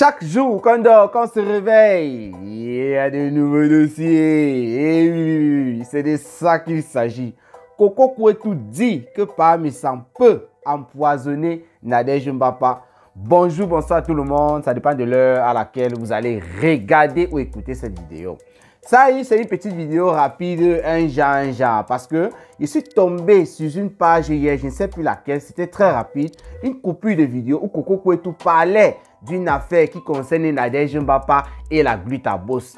Chaque jour qu'on dort, qu'on se réveille, il y a de nouveaux dossiers. Et oui, c'est de ça qu'il s'agit. Coco Kouetou dit que parmi ça peut empoisonner Nadège Mbapa. Bonjour, bonsoir à tout le monde. Ça dépend de l'heure à laquelle vous allez regarder ou écouter cette vidéo. Ça y est, c'est une petite vidéo rapide, un genre, parce que je suis tombé sur une page hier, je ne sais plus laquelle, c'était très rapide, une coupure de vidéo où Coco Kouetou parlait d'une affaire qui concerne Nadège Mbapa et la Glutabos.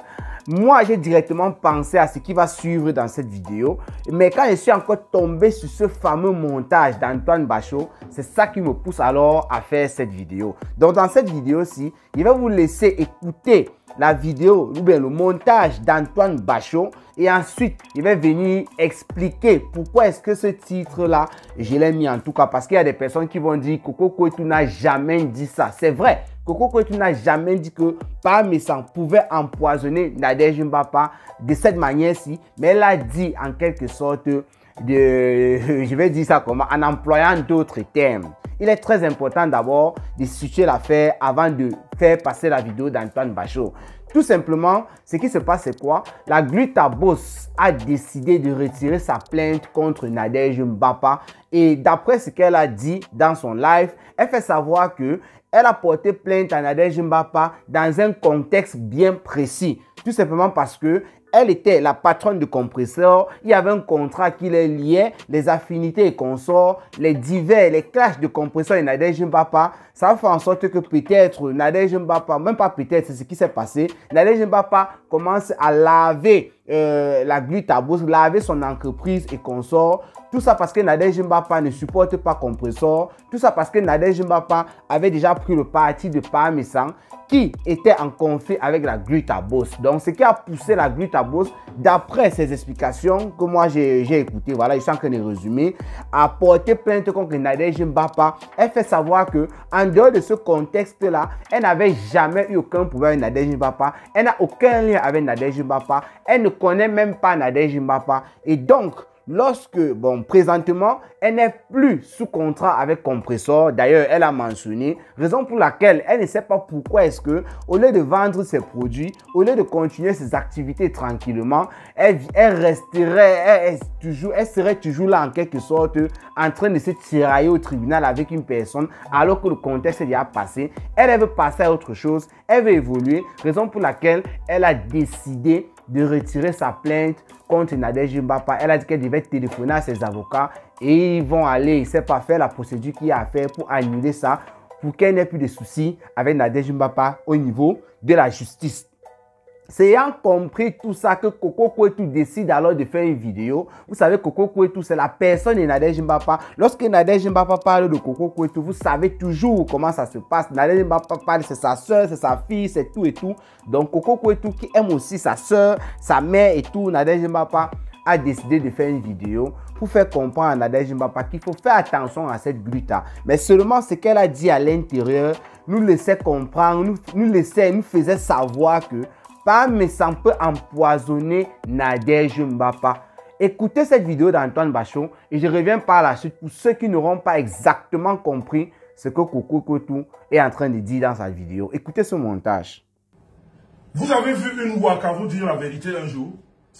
Moi, j'ai directement pensé à ce qui va suivre dans cette vidéo, mais quand je suis encore tombé sur ce fameux montage d'Antoine Bachot, c'est ça qui me pousse alors à faire cette vidéo. Donc dans cette vidéo-ci, je vais vous laisser écouter la vidéo ou bien le montage d'Antoine Bachot et ensuite il va venir expliquer pourquoi est-ce que ce titre là je l'ai mis, en tout cas parce qu'il y a des personnes qui vont dire Coco Kouetou n'a jamais dit ça. C'est vrai, Coco Kouetou n'a jamais dit que Parmi ça pouvait empoisonner Nadège Mbapa de cette manière-ci, mais elle a dit en quelque sorte je vais dire ça comment, en employant d'autres termes. Il est très important d'abord de situer l'affaire avant de faire passer la vidéo d'Antoine Bachot. Tout simplement, ce qui se passe, c'est quoi? La Glutabos a décidé de retirer sa plainte contre Nadège Mbapa. Et d'après ce qu'elle a dit dans son live, elle fait savoir que elle a porté plainte à Nadège Mbapa dans un contexte bien précis. Tout simplement parce que elle était la patronne de compresseur, il y avait un contrat qui les liait, les affinités et consorts, les clashs de compresseurs et Nadège Mbapa. Ça va faire en sorte que peut-être Nadège Mbapa, même pas peut-être, c'est ce qui s'est passé, Nadège Mbapa commence à laver la Glutabos, laver son entreprise et consorts. Tout ça parce que Nadège Mbapa ne supporte pas compresseur. Tout ça parce que Nadège Mbapa avait déjà pris le parti de Parmi ça, qui était en conflit avec la Glutabos. Donc, ce qui a poussé la Glutabos, d'après ces explications que moi j'ai écoutées, voilà, je suis en train de résumer, à porter plainte contre Nadège Mbapa. Elle fait savoir que en dehors de ce contexte-là, elle n'avait jamais eu aucun problème avec Nadège Mbapa. Elle n'a aucun lien avec Nadège Mbapa. Elle ne connaît même pas Nadège Mbapa. Et donc, présentement, elle n'est plus sous contrat avec Compressor. D'ailleurs, elle a mentionné, raison pour laquelle elle ne sait pas pourquoi est-ce que, au lieu de vendre ses produits, au lieu de continuer ses activités tranquillement, elle serait toujours là en quelque sorte, en train de se tirailler au tribunal avec une personne, alors que le contexte est déjà passé. Elle veut passer à autre chose, elle veut évoluer, raison pour laquelle elle a décidé de retirer sa plainte contre Nadège Mbapa. Elle a dit qu'elle devait téléphoner à ses avocats et ils vont aller, il ne sait pas faire la procédure qu'il y a à faire pour annuler ça, pour qu'elle n'ait plus de soucis avec Nadège Mbapa au niveau de la justice. C'est ayant compris tout ça que Coco Kouetou décide alors de faire une vidéo. Vous savez, Coco Kouetou, c'est la personne de Nadège Mbapa. Lorsque Nadège Mbapa parle de Coco Kouetou, vous savez toujours comment ça se passe. Nadège Mbapa parle, c'est sa soeur, c'est sa fille, c'est tout et tout. Donc Coco Kouetou qui aime aussi sa soeur, sa mère et tout, Nadège Mbapa a décidé de faire une vidéo pour faire comprendre à Nadège Mbapa qu'il faut faire attention à cette gluta. Mais seulement ce qu'elle a dit à l'intérieur nous laissait comprendre, nous faisait savoir que Parmi ça peut empoisonner Nadège Mbapa. Écoutez cette vidéo d'Antoine Bachot et je reviens par la suite pour ceux qui n'auront pas exactement compris ce que Coco Kouetou est en train de dire dans sa vidéo. Écoutez ce montage. Vous avez vu une Ouaka vous dire la vérité un jour?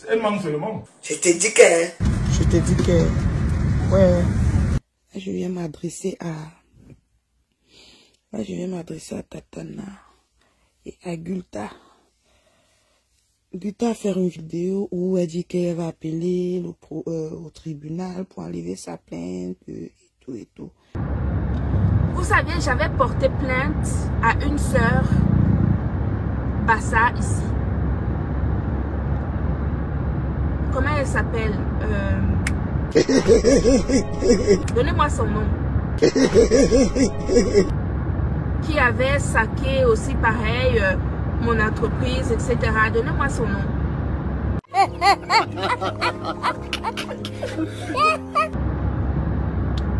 Elle manque seulement. Je t'ai dit que... Je t'ai dit que... Ouais. Je viens m'adresser à... Là, je viens m'adresser à Tatana et à Gulta. Gulta a fait une vidéo où elle dit qu'elle va appeler au tribunal pour enlever sa plainte et tout et tout. Vous savez, j'avais porté plainte à une sœur Bassa ici. Comment elle s'appelle? Donnez-moi son nom. Qui avait saqué aussi pareil mon entreprise, etc. Donnez-moi son nom.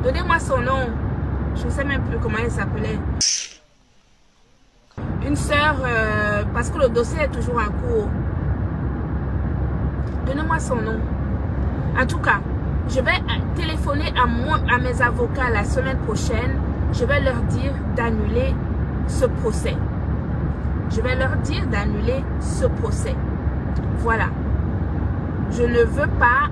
Donnez-moi son nom. Je ne sais même plus comment elle s'appelait. Une sœur, parce que le dossier est toujours en cours. Donnez-moi son nom. En tout cas, je vais téléphoner à mes avocats la semaine prochaine. Je vais leur dire d'annuler ce procès. je vais leur dire d'annuler ce procès. Voilà. Je ne veux pas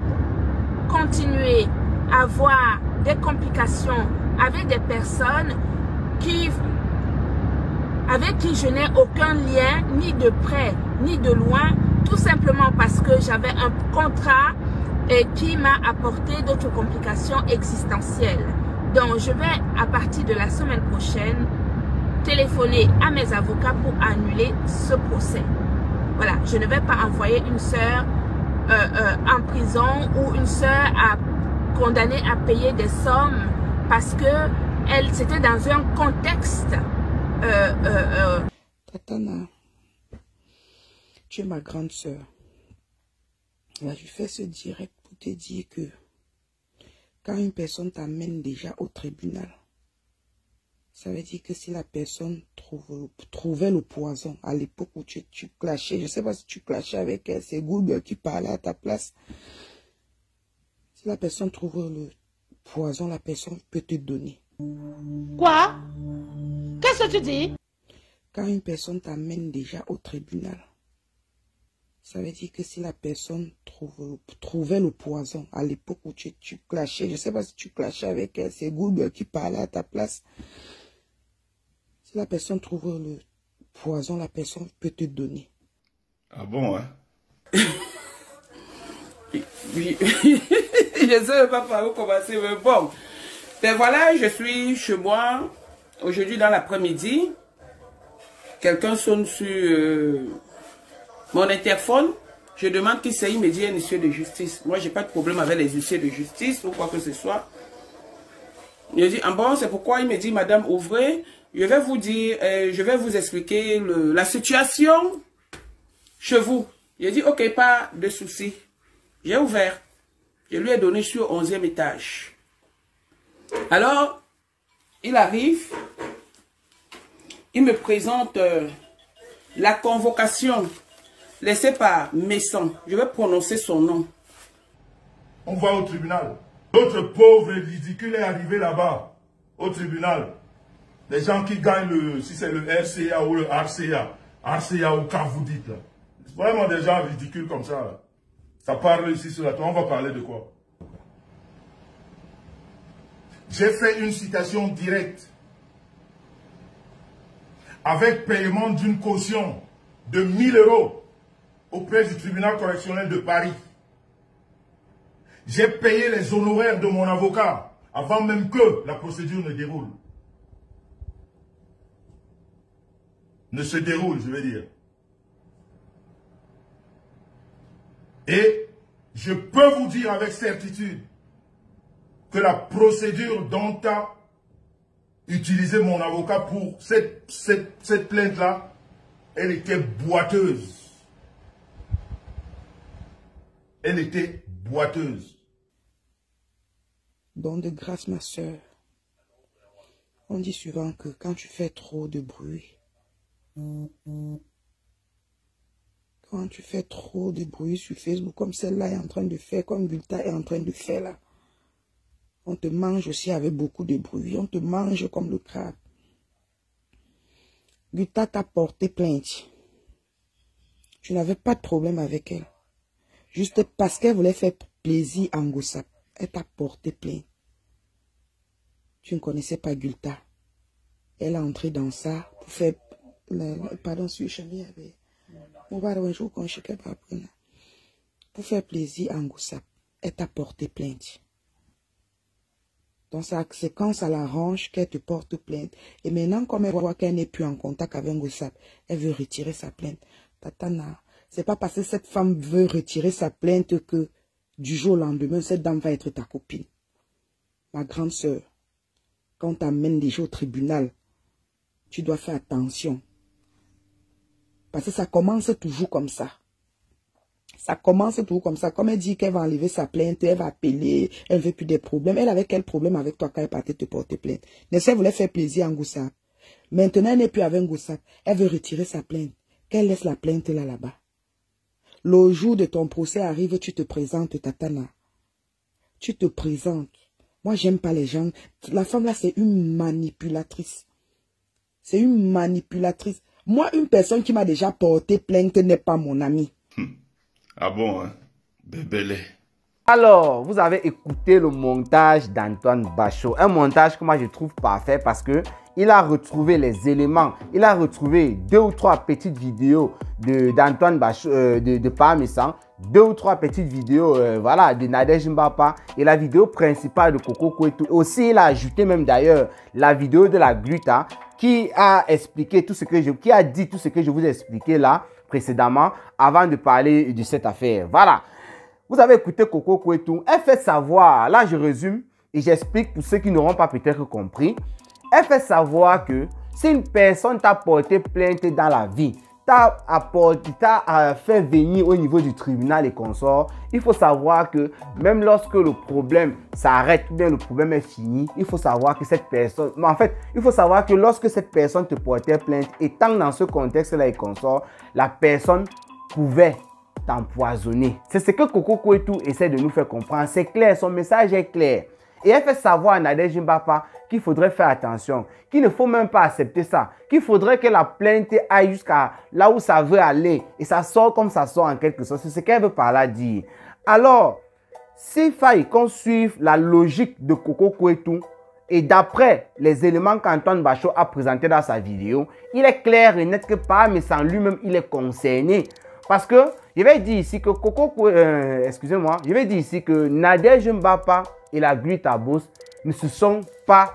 continuer à avoir des complications avec des personnes avec qui je n'ai aucun lien, ni de près, ni de loin, tout simplement parce que j'avais un contrat qui m'a apporté d'autres complications existentielles. Donc, je vais, à partir de la semaine prochaine, téléphoner à mes avocats pour annuler ce procès. Voilà, je ne vais pas envoyer une sœur en prison ou une sœur condamnée à payer des sommes parce que elle c'était dans un contexte. Tatana, tu es ma grande sœur. Là, je fais ce direct pour te dire que quand une personne t'amène déjà au tribunal, ça veut dire que si la personne trouvait le poison à l'époque où tu clashais, je ne sais pas si tu clashais avec elle, c'est Google qui parlait à ta place. Si la personne trouve le poison, la personne peut te donner. Quoi? Qu'est-ce que tu dis? Quand une personne t'amène déjà au tribunal, ça veut dire que si la personne trouvait le poison à l'époque où tu clashais, je ne sais pas si tu clashais avec elle, c'est Google qui parlait à ta place. Si la personne trouve le poison, la personne peut te donner. Ah bon, hein? Oui, je ne sais pas par où commencer, mais bon. Ben voilà, je suis chez moi, aujourd'hui dans l'après-midi. Quelqu'un sonne sur mon interphone. Je demande qui c'est, il me dit un huissier de justice. Moi, je n'ai pas de problème avec les huissiers de justice ou quoi que ce soit. Je dis, ah bon, c'est pourquoi il me dit, madame, ouvrez. Je vais vous dire, je vais vous expliquer la situation chez vous. Je dis, ok, pas de souci. J'ai ouvert. Je lui ai donné sur 11e étage. Alors, il arrive. Il me présente la convocation laissée par Messon. Je vais prononcer son nom. On va au tribunal. L'autre pauvre et ridicule est arrivé là-bas, au tribunal. Les gens qui gagnent si c'est le RCA ou le RCA ou quand vous dites là. C'est vraiment des gens ridicules comme ça. Là. Ça parle ici sur la toile. On va parler de quoi? J'ai fait une citation directe avec paiement d'une caution de 1000 € auprès du tribunal correctionnel de Paris. J'ai payé les honoraires de mon avocat avant même que la procédure ne déroule. Ne se déroule, je veux dire. Et je peux vous dire avec certitude que la procédure dont a utilisé mon avocat pour cette plainte-là, elle était boiteuse. Elle était boiteuse. Don de grâce, ma soeur. On dit souvent que quand tu fais trop de bruit, quand tu fais trop de bruit sur Facebook, comme celle-là est en train de faire, comme Gulta est en train de faire là, on te mange aussi avec beaucoup de bruit, on te mange comme le crabe. Gulta t'a porté plainte. Tu n'avais pas de problème avec elle. Juste parce qu'elle voulait faire plaisir à Ngossap. Elle t'a porté plainte. Tu ne connaissais pas Gulta. Elle a entré dans ça pour faire... Pardon, si je suis avec... Pour faire plaisir à Ngossap. Elle t'a porté plainte. Donc c'est quand ça l'arrange qu'elle te porte plainte. Et maintenant, comme elle voit qu'elle n'est plus en contact avec Ngossap, elle veut retirer sa plainte. Tatana, c'est pas parce que cette femme veut retirer sa plainte que du jour au lendemain, cette dame va être ta copine. Ma grande sœur, quand on t'amène déjà au tribunal, tu dois faire attention. Parce que ça commence toujours comme ça. Ça commence toujours comme ça. Comme elle dit qu'elle va enlever sa plainte, elle va appeler, elle ne veut plus des problèmes. Elle avait quel problème avec toi quand elle partait te porter plainte? Elle voulait faire plaisir à Ngossap. Maintenant, elle n'est plus avec Ngossap. Elle veut retirer sa plainte. Qu'elle laisse la plainte là-bas. Le jour de ton procès arrive, tu te présentes, Tatana. Tu te présentes. Moi, j'aime pas les gens. La femme là, c'est une manipulatrice. C'est une manipulatrice. Moi, une personne qui m'a déjà porté plainte n'est pas mon ami. Ah bon, hein? Bébélé. Alors, vous avez écouté le montage d'Antoine Bachot. Un montage que moi je trouve parfait parce que il a retrouvé les éléments. Il a retrouvé 2 ou 3 petites vidéos d'Antoine Bachot, de Parmesan. 2 ou 3 petites vidéos voilà, de Nadège Mbapa et la vidéo principale de Coco Kouetou. Aussi, il a ajouté même d'ailleurs la vidéo de la Gluta qui a expliqué tout ce que qui a dit tout ce que je vous ai expliqué là précédemment avant de parler de cette affaire. Voilà. Vous avez écouté Coco Kouetou. Elle fait savoir, là je résume et j'explique pour ceux qui n'auront pas peut-être compris. Elle fait savoir que si une personne t'a porté plainte dans la vie, t'a fait venir au niveau du tribunal et consorts, il faut savoir que même lorsque le problème s'arrête, bien le problème est fini, il faut savoir que cette personne, en fait, il faut savoir que lorsque cette personne te portait plainte, étant dans ce contexte-là et consorts, la personne pouvait t'empoisonner. C'est ce que Coco Kouetou essaie de nous faire comprendre. C'est clair, son message est clair. Et elle fait savoir à Nadège Mbapa qu'il faudrait faire attention, qu'il ne faut même pas accepter ça, qu'il faudrait que la plainte aille jusqu'à là où ça veut aller et ça sort comme ça sort en quelque sorte. C'est ce qu'elle veut par là dire. Alors, s'il faille qu'on suive la logique de Coco Kouetou et d'après les éléments qu'Antoine Bachot a présentés dans sa vidéo, il est clair et net que Parmesan lui-même, il est concerné. Parce que, je vais dire ici que excusez-moi, je vais dire ici que Nadège Mbapa et la Gluta Boss ne se sont pas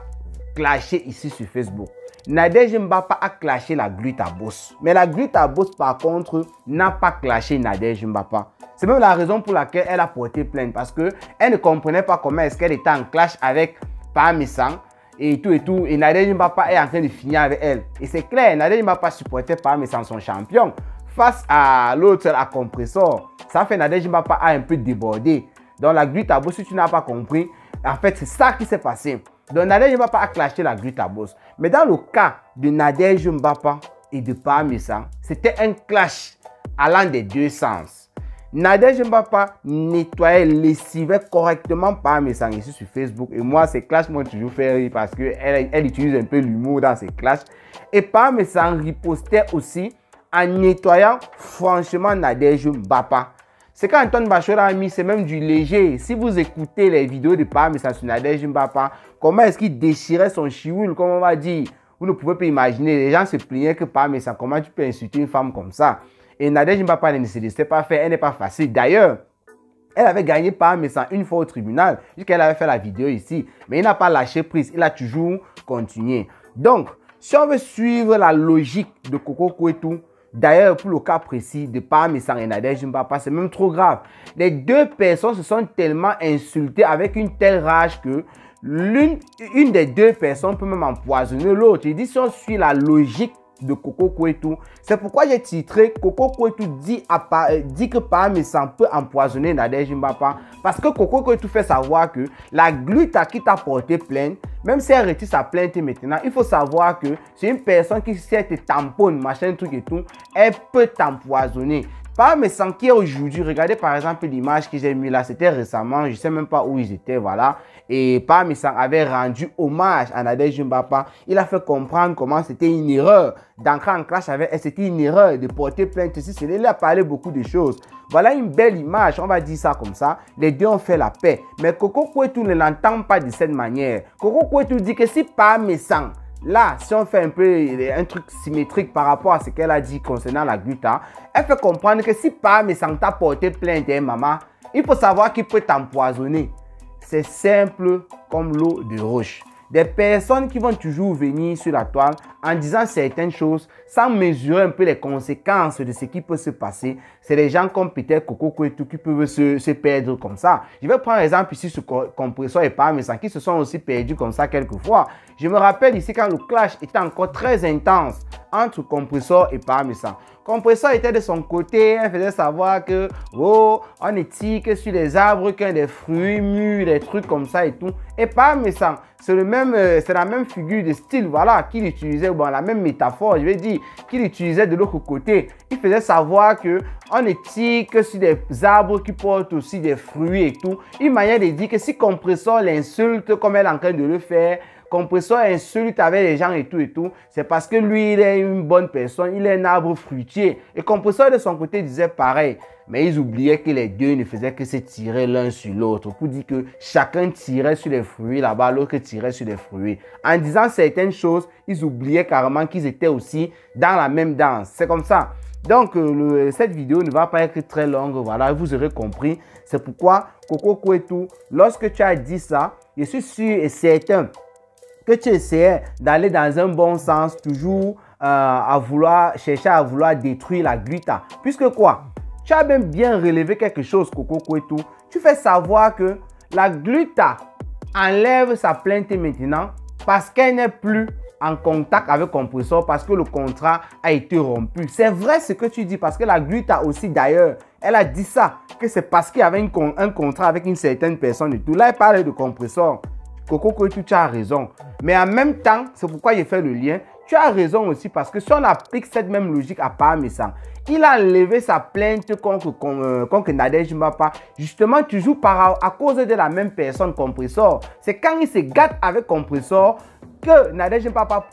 clashés ici sur Facebook. Nadège Mbapa a clashé la Gluta Boss. Mais la Gluta Boss, par contre, n'a pas clashé Nadège Mbapa. C'est même la raison pour laquelle elle a porté plainte. Parce qu'elle ne comprenait pas comment est-ce qu'elle était en clash avec Parmesan et tout et tout. Et Nadège Mbapa est en train de finir avec elle. Et c'est clair, Nadège Mbapa supportait Parmesan, son champion. Face à l'autre, à Compressor, ça fait Nadège Mbapa a un peu débordé. Donc la Gluta Boss, si tu n'as pas compris, en fait, c'est ça qui s'est passé. Donc Nadège Mbapa a clashé la Gluta Boss. Mais dans le cas de Nadège Mbapa et de Parmesan, c'était un clash allant des deux sens. Nadège Mbapa nettoyait, lessivait correctement Parmesan ici sur Facebook. Et moi, ces clashs m'ont toujours fait rire parce qu'elle utilise un peu l'humour dans ses clashs. Et Parmesan ripostait aussi en nettoyant franchement Nadège Mbapa. C'est quand Antoine Bachot a mis, c'est même du léger. Si vous écoutez les vidéos de Parmesan sur Nadège Mbapa, comment est-ce qu'il déchirait son chioul, comme on va dire. Vous ne pouvez pas imaginer, les gens se plaignaient que Parmesan, comment tu peux insulter une femme comme ça? Et Nadège Mbapa ne se laissait pas faire, elle n'est pas facile. D'ailleurs, elle avait gagné Parmesan une fois au tribunal, puisqu'elle avait fait la vidéo ici. Mais il n'a pas lâché prise, il a toujours continué. Donc, si on veut suivre la logique de Coco Kouetou, d'ailleurs, pour le cas précis de Parmesan et Nadège Mbapa, c'est même trop grave. Les deux personnes se sont tellement insultées avec une telle rage que une des deux personnes peut même empoisonner l'autre. Il dit si on suit la logique de Coco Kouetou, c'est pourquoi j'ai titré Coco Kouetou dit que Parmesan peut empoisonner Nadège Mbapa. Parce que Coco Kouetou fait savoir que la Gluta qui t'a porté plainte, même si elle retire sa plainte maintenant, il faut savoir que c'est une personne qui, si elle te tamponne, machin, truc et tout, elle peut t'empoisonner. Parmesan qui est aujourd'hui, regardez par exemple l'image que j'ai mis là, c'était récemment, je ne sais même pas où ils étaient, voilà. Et Parmesan avait rendu hommage à Nadège Mbapa. Il a fait comprendre comment c'était une erreur d'entrer en clash avec elle, c'était une erreur de porter plainte. Il a parlé beaucoup de choses. Voilà une belle image, on va dire ça comme ça. Les deux ont fait la paix. Mais Coco Kouetou ne l'entend pas de cette manière. Coco Kouetou dit que si Parmesan, là, si on fait un truc symétrique par rapport à ce qu'elle a dit concernant la Gluta, elle fait comprendre que si Parmesan t'a porté plainte, maman, il faut savoir qu'il peut t'empoisonner. C'est simple comme l'eau de roche. Des personnes qui vont toujours venir sur la toile en disant certaines choses sans mesurer un peu les conséquences de ce qui peut se passer. C'est des gens comme peut-être Coco Kouetou qui peuvent se perdre comme ça. Je vais prendre exemple ici sur Compressor et Parmesan qui se sont aussi perdus comme ça quelquefois. Je me rappelle ici quand le clash était encore très intense entre Compressor et Parmesan. Compressor était de son côté, elle faisait savoir que oh, on est tique sur les arbres, qu'il y a des fruits mûrs, des trucs comme ça et tout. Et Parmesan, c'est la même figure de style, voilà, qu'il utilisait, bon, la même métaphore, je vais dire, qu'il utilisait de l'autre côté. Il faisait savoir que on est tique sur des arbres qui portent aussi des fruits et tout. Une manière de dire que si Compressor l'insulte comme elle est en train de le faire, Compressor insulte avec les gens et tout, c'est parce que lui, il est une bonne personne, il est un arbre fruitier. Et Compressor, de son côté, disait pareil. Mais ils oubliaient que les deux ne faisaient que se tirer l'un sur l'autre. Pour dire que chacun tirait sur les fruits là-bas, l'autre tirait sur les fruits. En disant certaines choses, ils oubliaient carrément qu'ils étaient aussi dans la même danse. C'est comme ça. Donc, cette vidéo ne va pas être très longue. Voilà, vous aurez compris. C'est pourquoi, Coco Kouetou, lorsque tu as dit ça, je suis sûr et certain que tu essayais d'aller dans un bon sens, toujours chercher à vouloir détruire la gluta. Puisque quoi? Tu as même bien relevé quelque chose, Coco Kouetou. Tu fais savoir que la gluta enlève sa plainte maintenant parce qu'elle n'est plus en contact avec Compressor, parce que le contrat a été rompu. C'est vrai ce que tu dis, parce que la gluta aussi d'ailleurs, elle a dit ça, que c'est parce qu'il y avait un contrat avec une certaine personne et tout. Là, elle parlait de Compressor. Coco Kouetou, tu as raison. Mais en même temps, c'est pourquoi j'ai fait le lien. Tu as raison aussi, parce que si on applique cette même logique à Parmesan, il a enlevé sa plainte contre Nadège Mbapa, justement toujours à cause de la même personne, Compressor. C'est quand il se gâte avec Compressor que Nadège Mbapa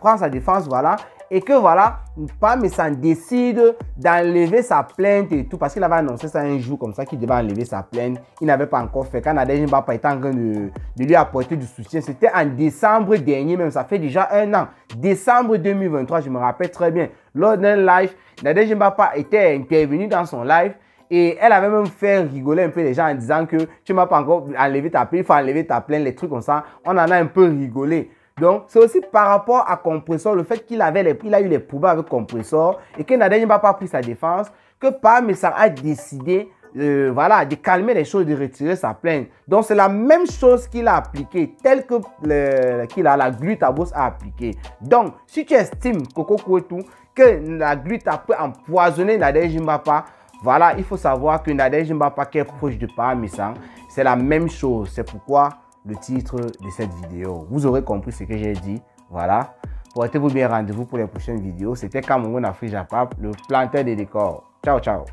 prend sa défense, voilà, et que voilà, Parmesan décide d'enlever sa plainte et tout, parce qu'il avait annoncé ça un jour comme ça, qu'il devait enlever sa plainte. Il n'avait pas encore fait. Quand Nadège Mbapa était en train de lui apporter du soutien, c'était en décembre dernier, même ça fait déjà un an. Décembre 2023, je me rappelle très bien. Lors d'un live, Nadège Mbapa était intervenu dans son live et elle avait même fait rigoler un peu les gens en disant que tu m'as pas encore enlevé ta plainte, il faut enlever ta plainte, les trucs comme ça. On en a un peu rigolé. Donc, c'est aussi par rapport à Compressor, le fait qu'il a eu les problèmes avec Compressor et que Nadège Mbapa a pris sa défense, que Parmesan a décidé voilà, de calmer les choses, de retirer sa plainte. Donc, c'est la même chose qu'il a appliqué, tel que la glutabos a appliqué. Donc, si tu estimes, Coco Kouetou, que la gluta peut empoisonner Nadège Mbapa, voilà, il faut savoir que Nadège Mbapa qui est proche de Parmesan, c'est la même chose. C'est pourquoi le titre de cette vidéo. Vous aurez compris ce que j'ai dit. Voilà. Portez-vous bien, rendez-vous pour les prochaines vidéos. C'était Cameroun Afrique Japap, le planteur des décors. Ciao, ciao.